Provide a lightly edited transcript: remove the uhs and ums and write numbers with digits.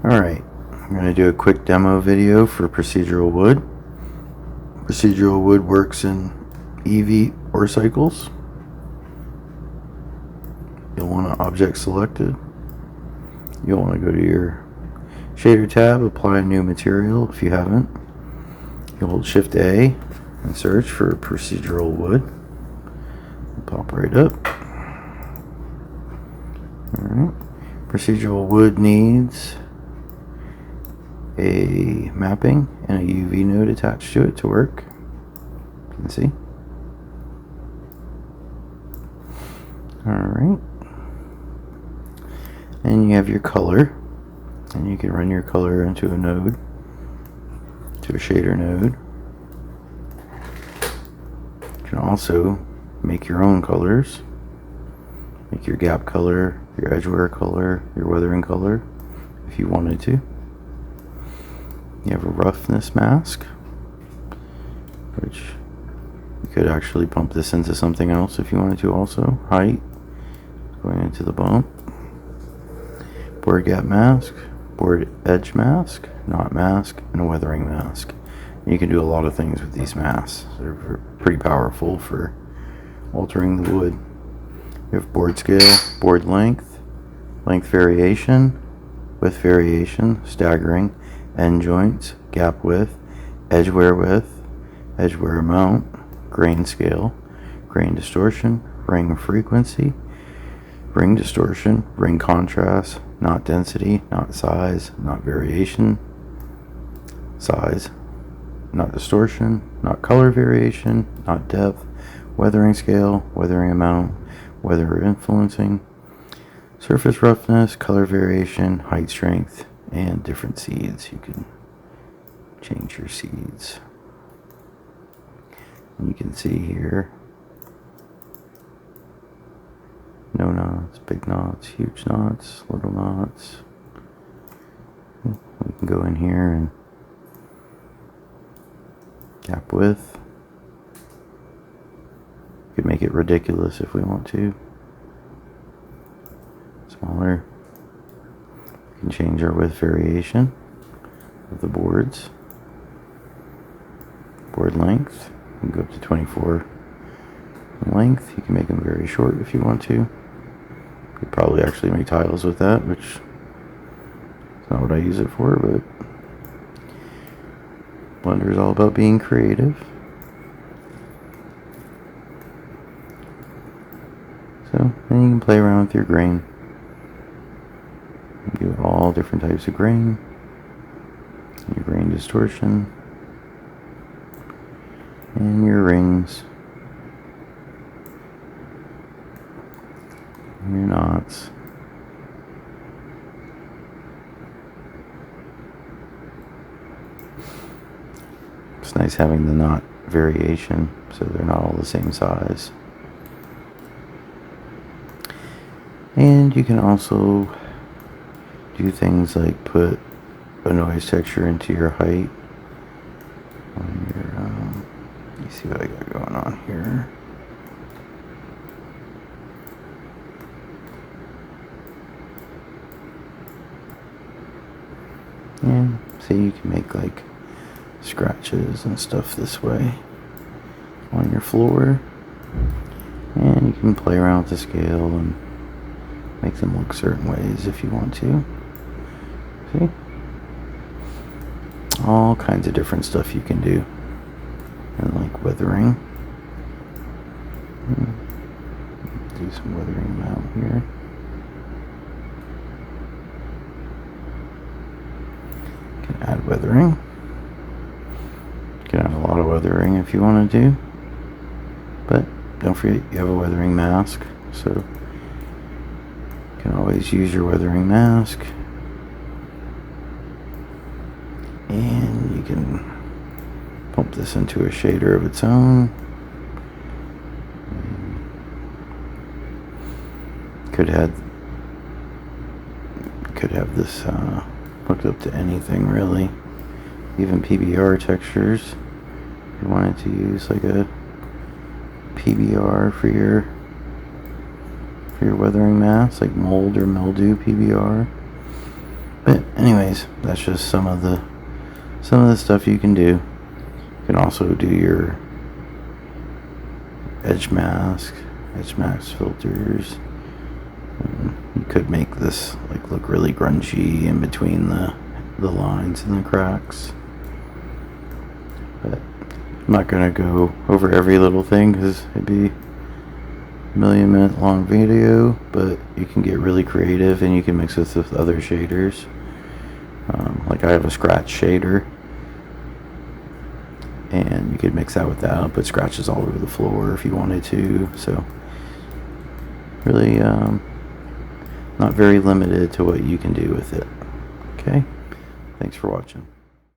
Alright, I'm going to do a quick demo video for Procedural Wood. Procedural Wood works in EV or cycles. You'll want to object selected. You'll want to go to your shader tab, apply a new material if you haven't. You'll hold Shift A and search for Procedural Wood. It'll pop right up. Alright, Procedural Wood needs a mapping and a UV node attached to it to work. You can see. Alright. And you have your color. And you can run your color into a node, to a shader node. You can also make your own colors. Make your gap color, your edge wear color, your weathering color, if you wanted to. You have a roughness mask, which you could actually bump this into something else if you wanted to also. Height, going into the bump. Board gap mask, board edge mask, knot mask, and a weathering mask. And you can do a lot of things with these masks. They're pretty powerful for altering the wood. You have board scale, board length, length variation, width variation, staggering, end joints, gap width, edge wear amount, grain scale, grain distortion, ring frequency, ring distortion, ring contrast, knot density, knot size, knot variation, size, knot distortion, knot color variation, knot depth, weathering scale, weathering amount, weather influencing, surface roughness, color variation, height strength, and different seeds. You can change your seeds. And you can see here, no knots, big knots, huge knots, little knots. We can go in here and gap width. We could make it ridiculous if we want to. Smaller. We can change our width variation of the boards. Board length. You can go up to 24 in length. You can make them very short if you want to. You could probably actually make tiles with that, which is not what I use it for, but Blender is all about being creative. So then you can play around with your grain. You do all different types of grain. Your grain distortion. And your rings. And your knots. It's nice having the knot variation so they're not all the same size. And you can also do things like put a noise texture into your height on your, let me see what I got going on here. And see, you can make like scratches and stuff this way on your floor. And you can play around with the scale and make them look certain ways if you want to. See? All kinds of different stuff you can do. And like weathering. Do some weathering amount here. You can add weathering. You can add a lot of weathering if you want to do. But don't forget you have a weathering mask, so you can always use your weathering mask. And you can pump this into a shader of its own. Could have this hooked up to anything really, even PBR textures. If you wanted to use like a PBR for your weathering mask, like mold or mildew PBR. But anyways, that's just some of the stuff you can do. You can also do your edge mask filters. You could make this like look really grungy in between the lines and the cracks, but I'm not gonna go over every little thing because it'd be a 1,000,000-minute long video. But you can get really creative and you can mix this with other shaders. Like I have a scratch shader, and you could mix that with that, put scratches all over the floor if you wanted to. So really not very limited to what you can do with it. Okay, thanks for watching.